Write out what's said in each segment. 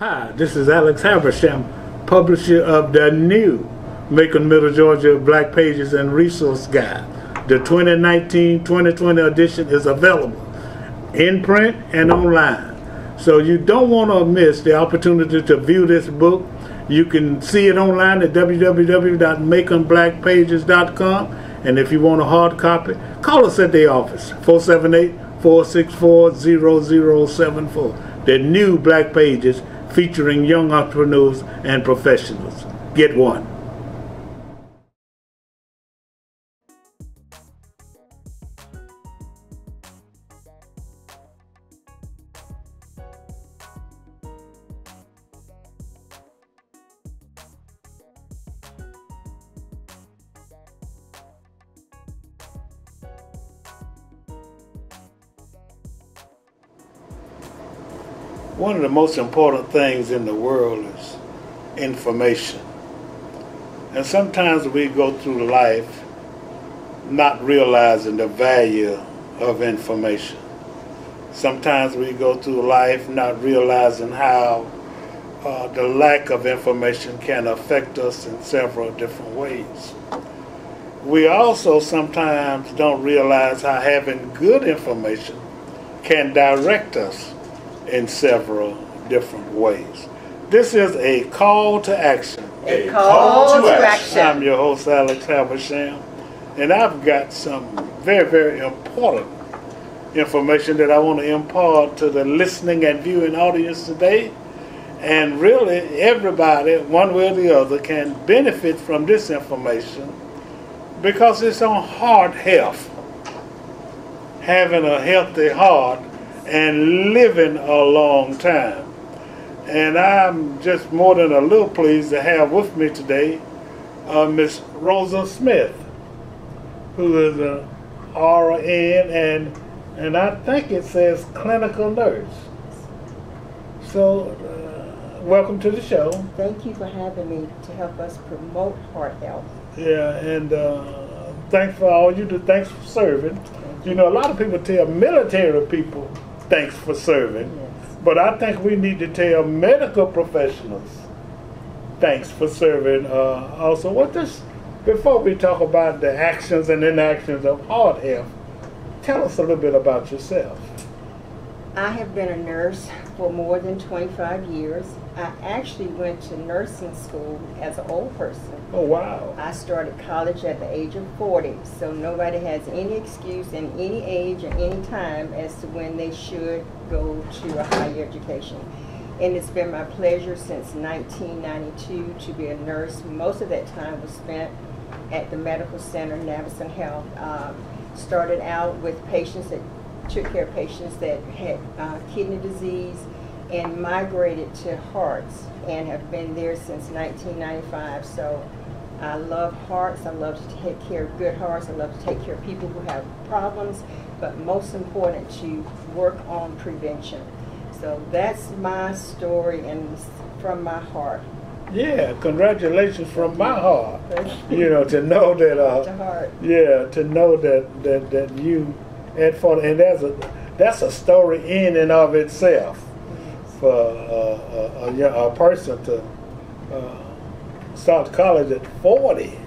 Hi, this is Alex Habersham, publisher of the new Macon, Middle Georgia Black Pages and Resource Guide. The 2019-2020 edition is available in print and online. So you don't want to miss the opportunity to view this book. You can see it online at www.maconblackpages.com. And if you want a hard copy, call us at the office, 478-464-0074. The new Black Pages featuring young entrepreneurs and professionals. Get one. One of the most important things in the world is information. And sometimes we go through life not realizing the value of information. Sometimes we go through life not realizing how the lack of information can affect us in several different ways. We also sometimes don't realize how having good information can direct us in several different ways. This is a call to action. A call to action. I'm your host, Alex Habersham, and I've got some very, very important information that I want to impart to the listening and viewing audience today. And really, everybody, one way or the other, can benefit from this information because it's on heart health. Having a healthy heart and living a long time. And I'm just more than a little pleased to have with me today Miss Rosa Smith, who is an RN and I think it says clinical nurse. So welcome to the show. Thank you for having me to help us promote heart health. Yeah, and thanks for all you do. Thanks for serving. You know, a lot of people tell military people thanks for serving, yes. But I think we need to tell medical professionals thanks for serving also. Before we talk about the actions and inactions of heart health, tell us a little bit about yourself. I have been a nurse for more than 25 years. I actually went to nursing school as an old person. Oh, wow. I started college at the age of 40, so nobody has any excuse in any age or any time as to when they should go to a higher education. And it's been my pleasure since 1992 to be a nurse. Most of that time was spent at the medical center, Navison Health. Started out with patients that took care of patients that had kidney disease and migrated to hearts and have been there since 1995. So I love hearts. I love to take care of good hearts. I love to take care of people who have problems, but most important, to work on prevention. So that's my story and from my heart. Yeah, congratulations from my heart. You know, to know that to know that you at 40, and that's a story in and of itself for a person to start college at 40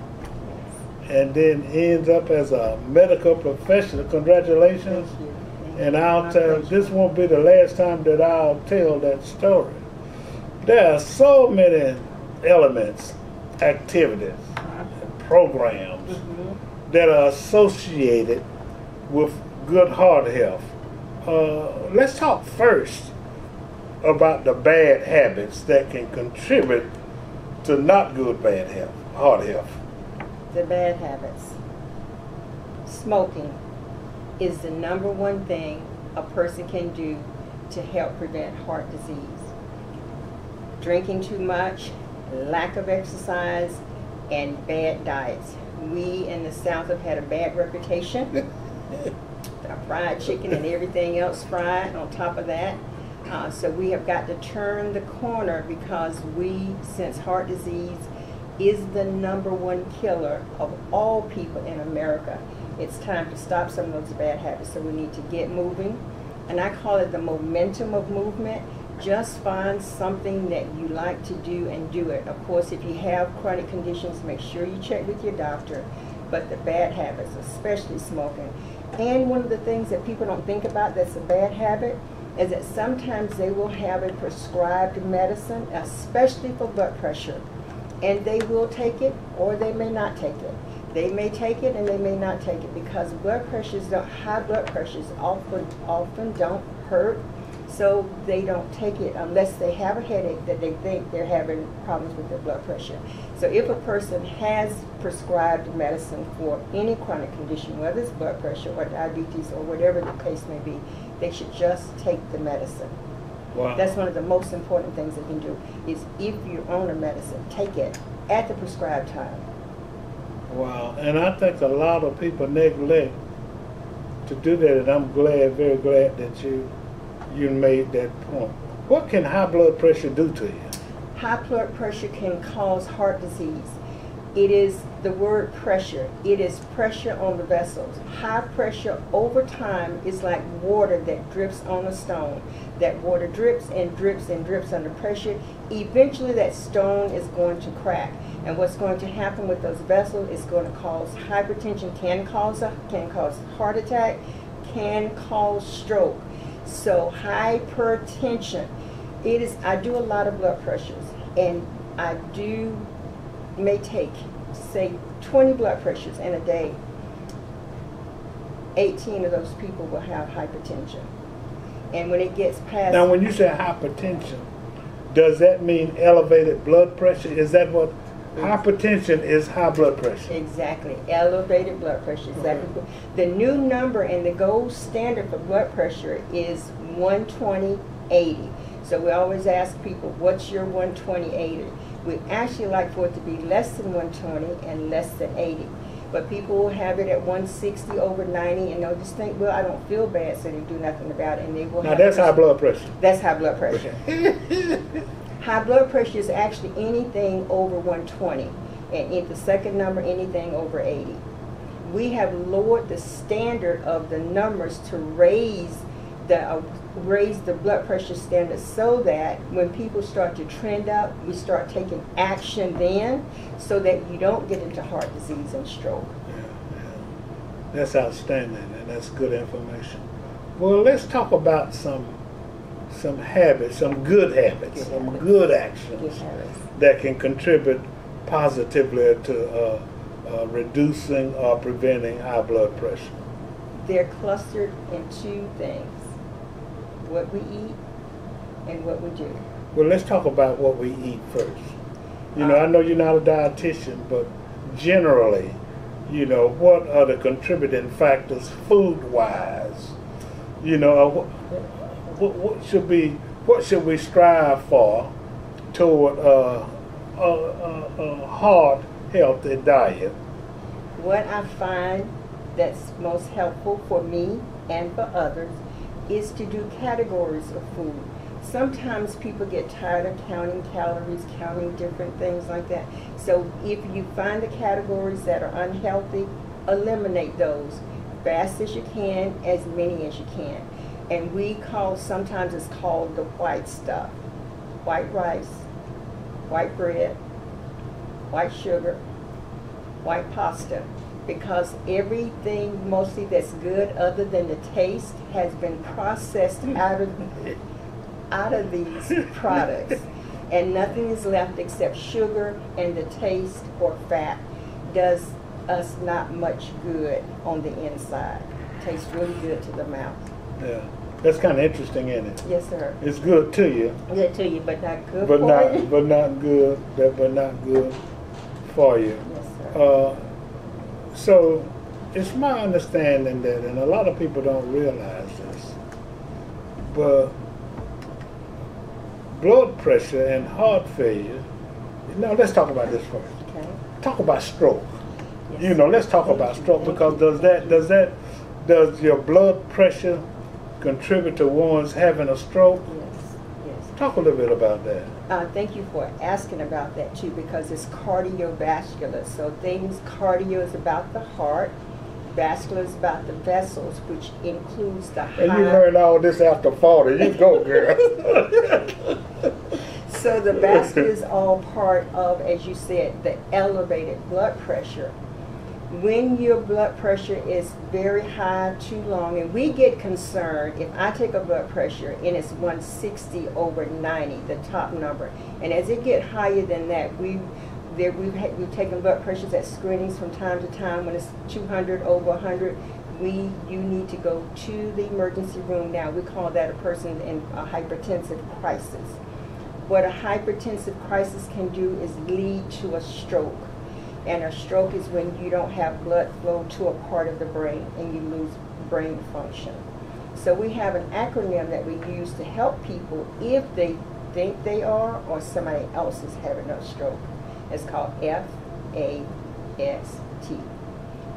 and then ends up as a medical professional. Congratulations. Thank you. And I'll tell, this won't be the last time that I'll tell that story. There are so many elements, activities, programs that are associated with good heart health. Let's talk first about the bad habits that can contribute to not good heart health. The bad habits. Smoking is the number one thing a person can do to help prevent heart disease. Drinking too much, lack of exercise, and bad diets. We in the South have had a bad reputation. Fried chicken and everything else fried on top of that. So we have got to turn the corner because since heart disease is the number one killer of all people in America, it's time to stop some of those bad habits. So we need to get moving. And I call it the momentum of movement. Just find something that you like to do and do it. Of course, if you have chronic conditions, make sure you check with your doctor. But the bad habits, especially smoking. And one of the things that people don't think about that's a bad habit is that sometimes they will have a prescribed medicine, especially for blood pressure. And they will take it or they may not take it. They may take it and they may not take it because high blood pressures often don't hurt. So they don't take it unless they have a headache that they think they're having problems with their blood pressure. So if a person has prescribed medicine for any chronic condition, whether it's blood pressure or diabetes or whatever the case may be, they should just take the medicine. Wow. That's one of the most important things they can do is if you're on a medicine, take it at the prescribed time. Wow. And I think a lot of people neglect to do that, and I'm very glad that you made that point. What can high blood pressure do to you? High blood pressure can cause heart disease. It is the word pressure. It is pressure on the vessels. High pressure over time is like water that drips on a stone. That water drips and drips and drips under pressure. Eventually that stone is going to crack. And what's going to happen with those vessels is going to cause hypertension, can cause heart attack, can cause stroke. So hypertension, I do a lot of blood pressures, and I may take, say, 20 blood pressures in a day. 18 of those people will have hypertension. And when it gets past... Now, when you say hypertension, does that mean elevated blood pressure? Is that what... Hypertension is high blood pressure. Exactly. Elevated blood pressure. Exactly. Okay. The new number and the gold standard for blood pressure is 120/80. So we always ask people, what's your 120/80? We actually like for it to be less than 120 and less than 80. But people will have it at 160 over 90 and they'll just think, well, I don't feel bad, so they do nothing about it. And they will now that's high blood pressure. That's high blood pressure. High blood pressure is actually anything over 120, and if the second number, anything over 80. We have lowered the standard of the numbers to raise the blood pressure standard so that when people start to trend up, we start taking action then so that you don't get into heart disease and stroke. Yeah. That's outstanding, and that's good information. Well, let's talk about some habits, some good actions that can contribute positively to reducing or preventing high blood pressure. They're clustered in two things: what we eat and what we do. Well, let's talk about what we eat first. I know you're not a dietitian, but generally, what are the contributing factors food-wise? What should we strive for toward a heart healthy diet? What I find that's most helpful for me and for others is to do categories of food. Sometimes people get tired of counting calories, counting different things like that. So if you find the categories that are unhealthy, eliminate those fast as you can, as many as you can. And sometimes it's called the white stuff. White rice, white bread, white sugar, white pasta. Because everything mostly that's good other than the taste has been processed out of these products. And nothing is left except sugar, and the taste or fat does us not much good on the inside. Tastes really good to the mouth. Yeah, that's kind of interesting, isn't it? Yes, sir. It's good to you. Good to you, but not good but for not, you. But not good for you. Yes, sir. So it's my understanding that, and a lot of people don't realize this, but blood pressure and heart failure. Let's talk about this first. Okay. Talk about stroke. Yes. Let's talk about stroke, because does your blood pressure contribute to one's having a stroke? Yes. Talk a little bit about that. Thank you for asking about that too, because it's cardiovascular. So cardio is about the heart, Vascular is about the vessels, which includes the And you learned all this after 40. You go, girl. So the vascular is all part of, as you said, the elevated blood pressure. When your blood pressure is very high too long, and we get concerned if I take a blood pressure and it's 160/90, the top number, and as it get higher than that, we've taken blood pressures at screenings from time to time. When it's 200/100, you need to go to the emergency room now. We call that a person in a hypertensive crisis. What a hypertensive crisis can do is lead to a stroke. And a stroke is when you don't have blood flow to a part of the brain and you lose brain function. So we have an acronym that we use to help people if they think they are or somebody else is having a stroke. It's called FAST.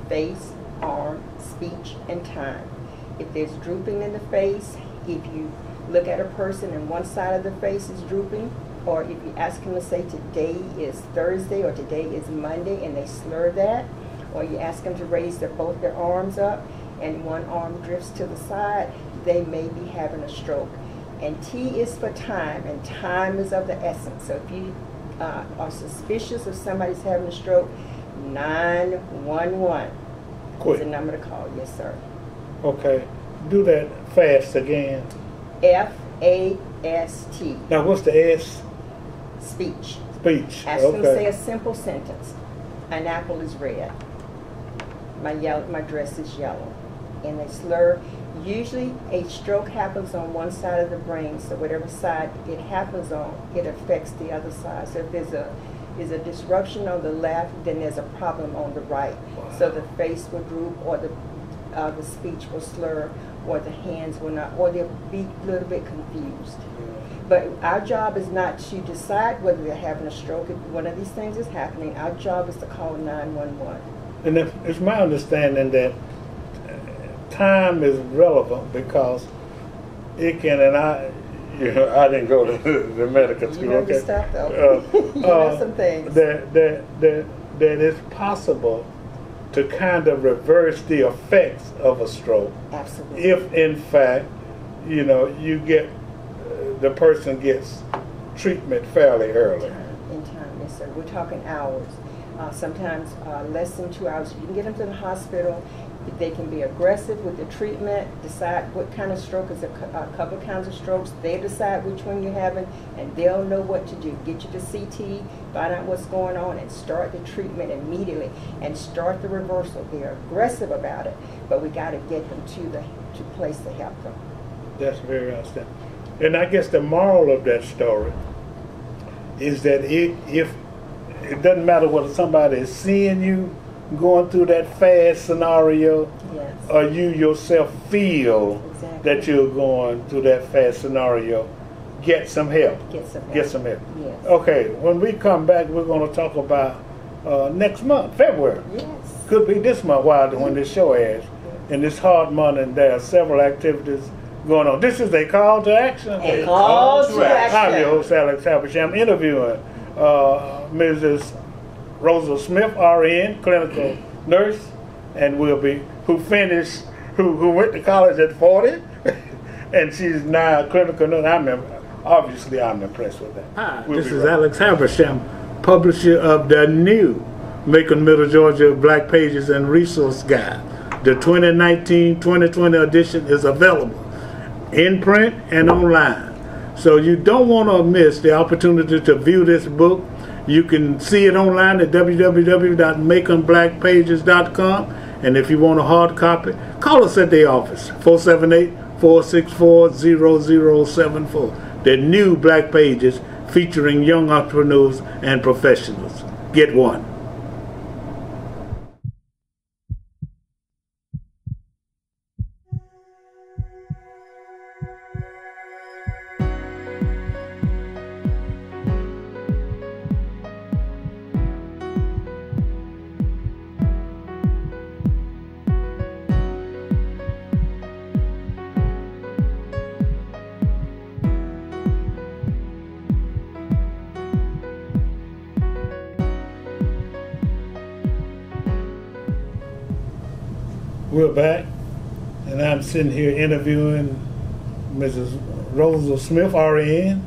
Face, arm, speech, and time. If there's drooping in the face, if you look at a person and one side of the face is drooping, or if you ask them to say today is Thursday or today is Monday and they slur that, or you ask them to raise both their arms up and one arm drifts to the side, they may be having a stroke. And T is for time, and time is of the essence. So if you are suspicious of somebody's having a stroke, 911 is the number to call. Yes, sir. Okay. Do that fast again. FAST. Now, what's the S? Speech. Speech. Ask them to say a simple sentence. An apple is red. My dress is yellow. And they slur. Usually a stroke happens on one side of the brain, so whatever side it happens on, it affects the other side. So if there's a disruption on the left, then there's a problem on the right. Wow. So the face will droop, or the speech will slur, or the hands will not, or they'll be a little bit confused. But our job is not to decide whether they're having a stroke. If one of these things is happening, our job is to call 911. And it's my understanding that time is relevant because it can, and I didn't go to the medical school. You know the stuff though. You know some things. That it's possible to kind of reverse the effects of a stroke. Absolutely. If in fact, you get, the person gets treatment fairly early. In time, yes sir. We're talking hours. Sometimes less than 2 hours. You can get them to the hospital. They can be aggressive with the treatment, decide what kind of stroke is a couple kinds of strokes. They decide which one you're having, and they'll know what to do. Get you to CT, find out what's going on, and start the treatment immediately, and start the reversal. They're aggressive about it, but we got to get them to place to help them. That's very outstanding. And I guess the moral of that story is that if it doesn't matter whether somebody is seeing you going through that fast scenario, yes, or you yourself feel that you're going through that fast scenario, get some help. Get some help. Yes. Okay, when we come back, we're going to talk about next month, February. Yes. Could be this month when this show airs. In this hard month, and there are several activities going on. This is a call to action. A call to action. I'm your host, Alex Habersham, interviewing Mrs. Rosa Smith, RN, clinical nurse, and who went to college at 40, and she's now a clinical nurse. I'm impressed with that. Hi, this is Alex Habersham, publisher of the new Macon, Middle Georgia Black Pages and Resource Guide. The 2019-2020 edition is available in print and online. So you don't want to miss the opportunity to view this book. You can see it online at www.maconblackpages.com. And if you want a hard copy, call us at the office, 478-464-0074. The new Black Pages featuring young entrepreneurs and professionals. Get one. We're back, and I'm sitting here interviewing Mrs. Rosa Smith, RN,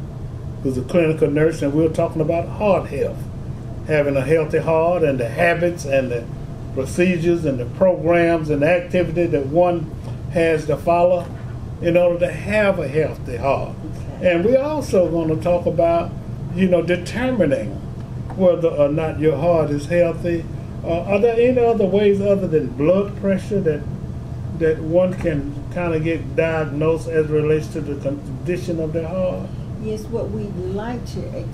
who's a clinical nurse, and we're talking about heart health, having a healthy heart and the habits and the procedures and the programs and the activity that one has to follow in order to have a healthy heart. Okay. And we're also going to talk about, determining whether or not your heart is healthy. Are there any other ways other than blood pressure that one can kind of get diagnosed as it relates to the condition of their heart? Yes, what we like to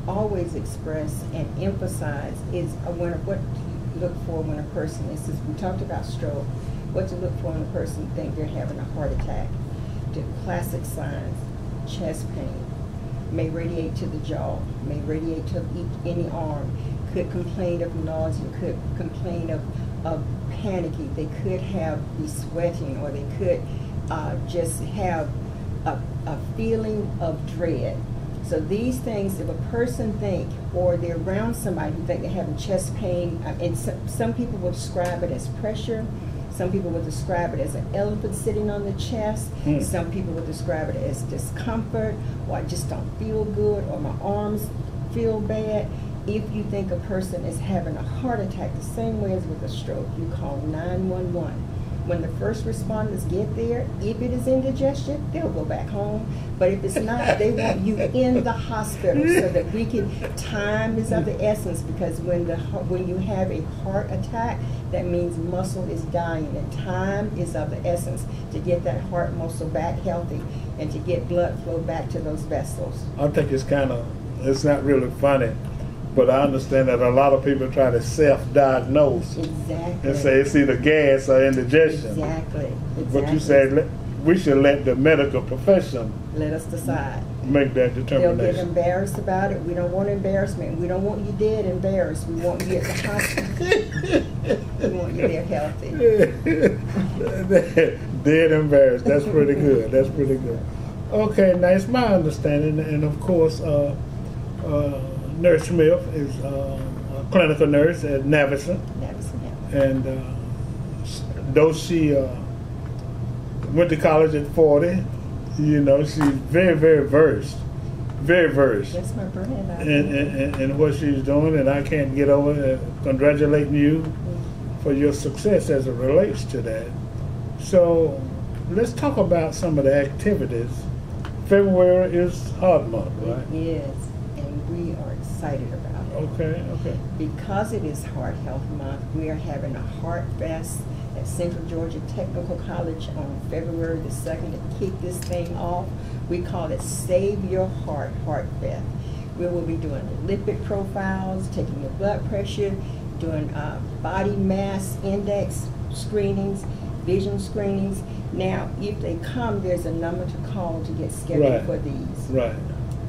always express and emphasize is what to look for when a person is, we talked about stroke, what to look for when a person thinks they're having a heart attack. The classic signs: chest pain, may radiate to the jaw, may radiate to any arm, could complain of nausea, could complain of panicky, they could be sweating, or they could just have a feeling of dread. So these things, if a person think, or they're around somebody who think they're having chest pain, and some people will describe it as pressure, some people will describe it as an elephant sitting on the chest, some people will describe it as discomfort, or I just don't feel good, or my arms feel bad. If you think a person is having a heart attack, the same way as with a stroke, you call 911. When the first responders get there, if it is indigestion, they'll go back home. But if it's not, they want you in the hospital so that time is of the essence, because when you have a heart attack, that means muscle is dying, and time is of the essence to get that heart muscle back healthy and to get blood flow back to those vessels. I think it's not really funny, but I understand that a lot of people try to self-diagnose. Exactly. And say it's either gas or indigestion. Exactly. But you said we should let the medical profession let us decide. Make that determination. They'll get embarrassed about it. We don't want embarrassment. We don't want you dead embarrassed. We want you at the hospital. We want you there healthy. Dead embarrassed. That's pretty good. That's pretty good. Okay, now it's my understanding, and of course, Nurse Smith is a clinical nurse at Navison. Navison, yeah. And though she went to college at 40, she's very, very versed. Very versed. That's my brand. In what she's doing, and I can't get over it. Congratulating you for your success as it relates to that. So let's talk about some of the activities. February is Heart Month, right? It is, and we are excited about it. Okay. Because it is Heart Health Month, we are having a Heart Fest at Central Georgia Technical College on February the 2nd to kick this thing off. We call it Save Your Heart Fest. We will be doing lipid profiles, taking your blood pressure, doing body mass index screenings, vision screenings. Now, if they come, there's a number to call to get scheduled for these. Right.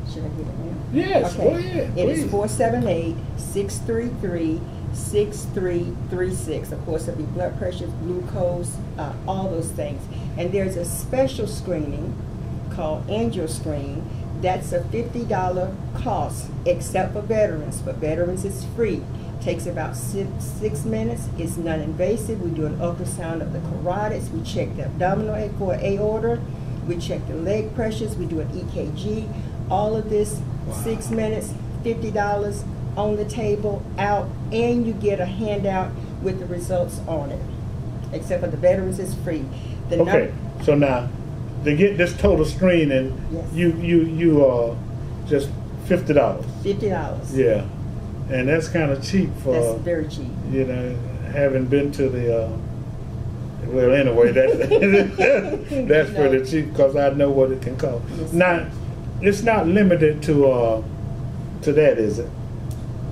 Should I get it now? Yes, okay. Go ahead. It is 478-633-6336. Of course, it'll be blood pressure, glucose, all those things. And there's a special screening called Angel Screen. That's a $50 cost, except for veterans. For veterans, it's free. Takes about six minutes. It's non-invasive. We do an ultrasound of the carotids. We check the abdominal aorta. We check the leg pressures. We do an EKG. All of this, 6 minutes, $50 on the table, out, and you get a handout with the results on it. Except for the veterans, it's free. So now, to get this total screening, yes. you just $50. $50. Yeah. And that's kind of cheap for... That's very cheap. Having been to the... well, anyway, that's pretty cheap because I know what it can cost. Yes. Now, it's not limited to that, is it?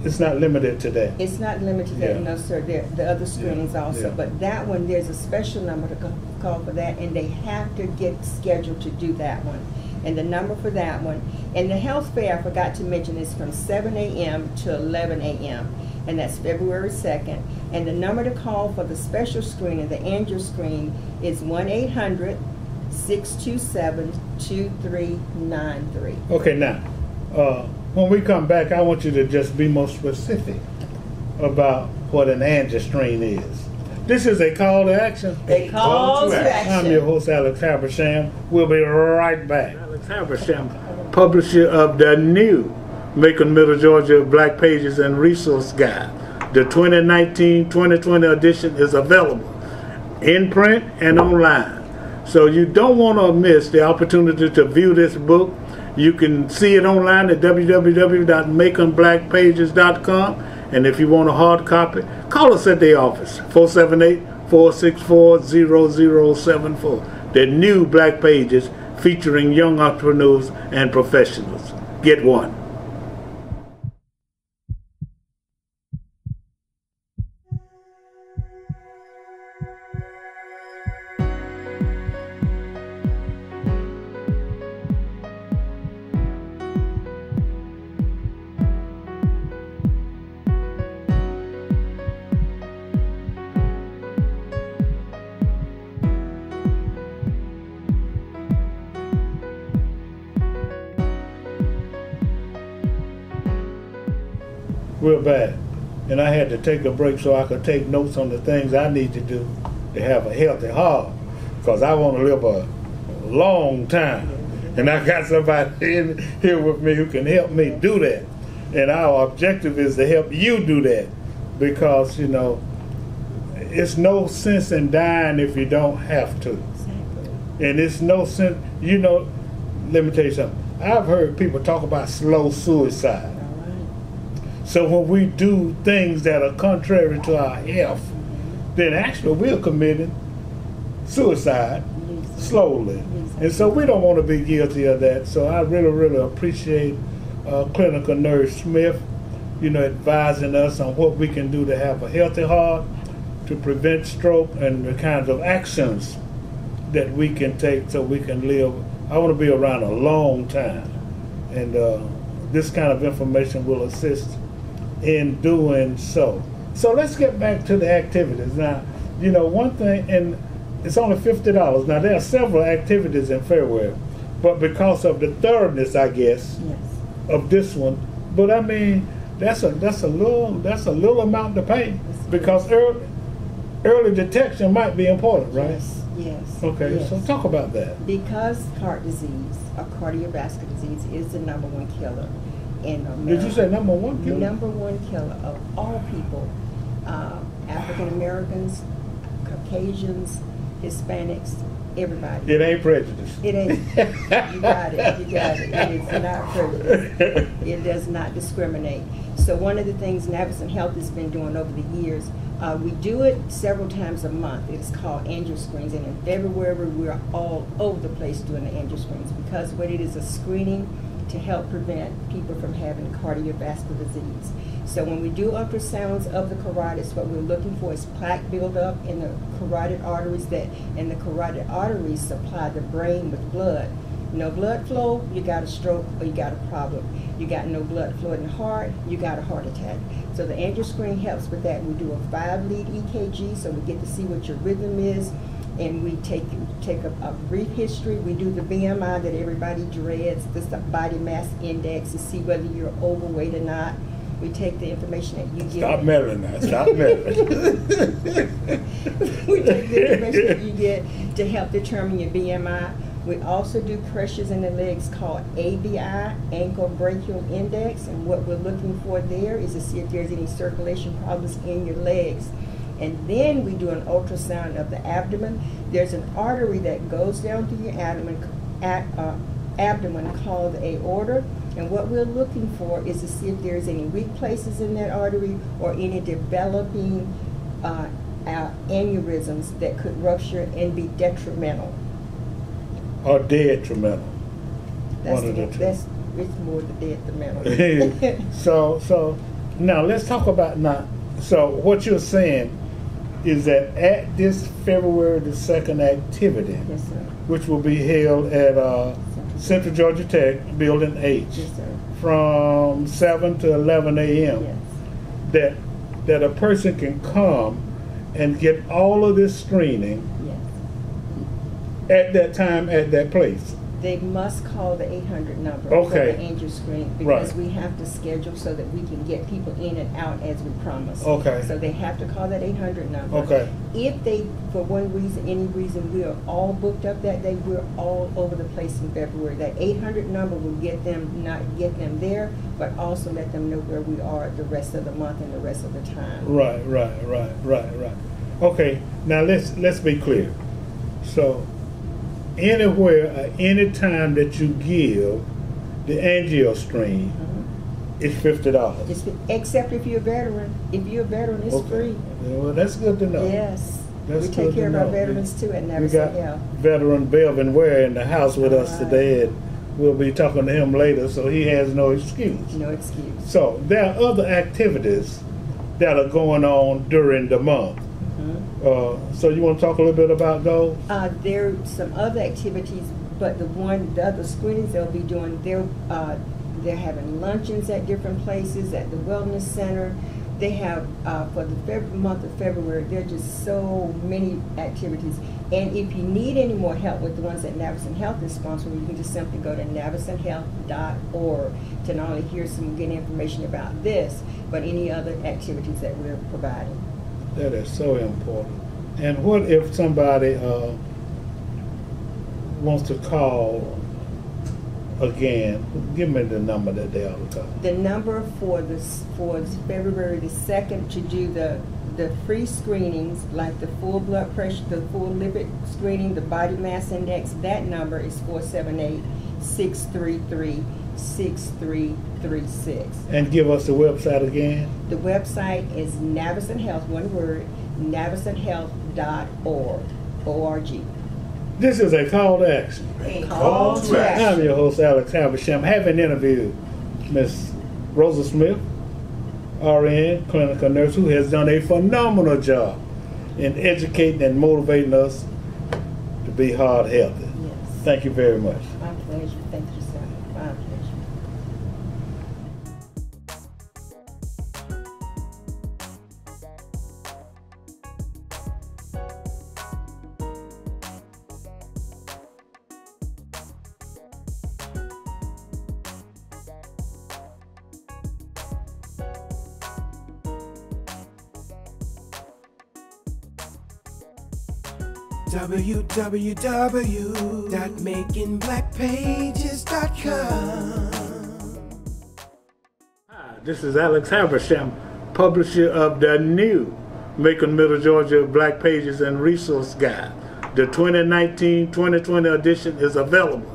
It's not limited to that. It's not limited to that, no, sir. The other screenings also. Yeah. But that one, there's a special number to call for that, and they have to get scheduled to do that one. And the number for that one, and the health fair, I forgot to mention, is from 7 a.m. to 11 a.m. and that's February 2nd. And the number to call for the special screening, the Angel Screen, is 1-800-627-2393. Okay, now, when we come back, I want you to just be more specific about what an Angel Screen is. This is a call to action. A call to action. I'm your host, Alex Habersham. We'll be right back. Alex Habersham, publisher of the new Macon, Middle Georgia Black Pages and Resource Guide. The 2019-2020 edition is available in print and online. So you don't want to miss the opportunity to view this book. You can see it online at www.maconblackpages.com. And if you want a hard copy, call us at the office, 478-464-0074. The new Black Pages featuring young entrepreneurs and professionals. Get one. We're back, and I had to take a break so I could take notes on the things I need to do to have a healthy heart, because I want to live a long time, and I got somebody in here with me who can help me do that, and our objective is to help you do that, because, you know, it's no sense in dying if you don't have to, and it's no sense, you know, let me tell you something, I've heard people talk about slow suicide. So when we do things that are contrary to our health, then actually we're committing suicide slowly. And so we don't want to be guilty of that. So I really, really appreciate Clinical Nurse Smith, you know, advising us on what we can do to have a healthy heart, to prevent stroke, and the kinds of actions that we can take so we can live. I want to be around a long time. And this kind of information will assist in doing so. So let's get back to the activities. Now, you know, one thing, and it's only $50. Now, there are several activities in February, but because of the thoroughness, I guess, of this one, but I mean, that's a little amount to pay, because early detection might be important, right? Yes. Okay, yes. So talk about that. Because heart disease, or cardiovascular disease, is the #1 killer in America. Did you say #1 killer? #1 killer of all people, African Americans, Caucasians, Hispanics, everybody. It ain't prejudice. It ain't. You got it. You got it. It is not prejudice. It does not discriminate. So one of the things Navison Health has been doing over the years, we do it several times a month. It's called angio screens, and in February we're all over the place doing the angio screens, because what it is, a screening to help prevent people from having cardiovascular disease. So when we do ultrasounds of the carotids, what we're looking for is plaque buildup in the carotid arteries, and the carotid arteries supply the brain with blood. No blood flow, you got a stroke or you got a problem. You got no blood flow in the heart, you got a heart attack. So the angio screen helps with that. We do a 5-lead EKG, so we get to see what your rhythm is, and we take a brief history. We do the BMI that everybody dreads, this the body mass index, to see whether you're overweight or not. We take the information that you get. Stop meddling now. Stop meddling. We take the information that you get to help determine your BMI. We also do pressures in the legs called ABI, ankle brachial index, and what we're looking for there is to see if there's any circulation problems in your legs. And then we do an ultrasound of the abdomen. There's an artery that goes down through your abdomen called the aorta, and what we're looking for is to see if there's any weak places in that artery or any developing aneurysms that could rupture and be detrimental. Or detrimental. It's more the detrimental. So now let's talk about so what you're saying is that at this February the 2nd activity, Yes, sir. which will be held at Central Georgia Tech, Building H, Yes, sir. from 7 to 11 a.m., Yes. that a person can come and get all of this screening Yes. at that time, at that place. They must call the 800 number Okay. for the angel screen, because Right. we have to schedule so that we can get people in and out as we promised. Okay. So they have to call that 800 number. Okay. If they, for one reason, any reason, we are all booked up that day, we're all over the place in February. That 800 number will get them, not get them there, but also let them know where we are the rest of the month and the rest of the time. Right. Okay, now let's be clear. So, anywhere or any time that you give the angio stream, it's $50. Except if you're a veteran. If you're a veteran, it's free. Well, that's good to know. Yes. That's we good take care to of our know. veterans too at We Navison got Health. veteran Belvin Ware in the house with us Right. today, and we'll be talking to him later, so he has no excuse. No excuse. So there are other activities that are going on during the month. So you want to talk a little bit about those? There are some other activities, but the other screenings they'll be doing, they're having luncheons at different places, at the wellness center. They have, for the month of February, there are just so many activities. And if you need any more help with the ones that Navison Health is sponsoring, you can just simply go to navisonhealth.org to not only hear some good information about this, but any other activities that we're providing. That is so important. And what if somebody wants to call again? Give me the number that they ought to call. The number for February the 2nd to do the free screenings, like the full blood pressure, the full lipid screening, the body mass index, that number is 478-633-6336. And give us the website again. The website is Navison Health, one word, navisonhealth.org. O-R-G. This is a call to action. Call to action. I'm your host, Alex Habersham. Having interviewed Miss Rosa Smith, RN, clinical nurse, who has done a phenomenal job in educating and motivating us to be heart healthy. Yes. Thank you very much. My pleasure. Thank you, sir. My pleasure. www.makingblackpages.com. Hi, this is Alex Habersham, publisher of the new Macon, Middle Georgia Black Pages and Resource Guide. The 2019-2020 edition is available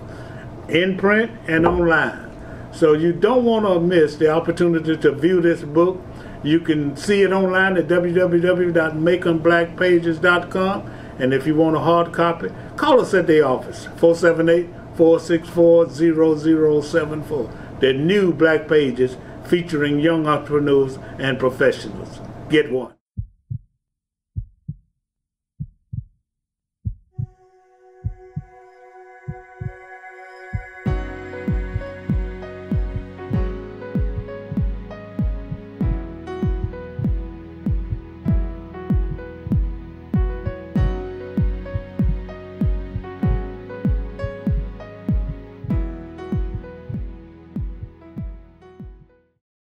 in print and online. So you don't want to miss the opportunity to view this book. You can see it online at www.maconblackpages.com. And if you want a hard copy, call us at the office, 478-464-0074. The new Black Pages featuring young entrepreneurs and professionals. Get one.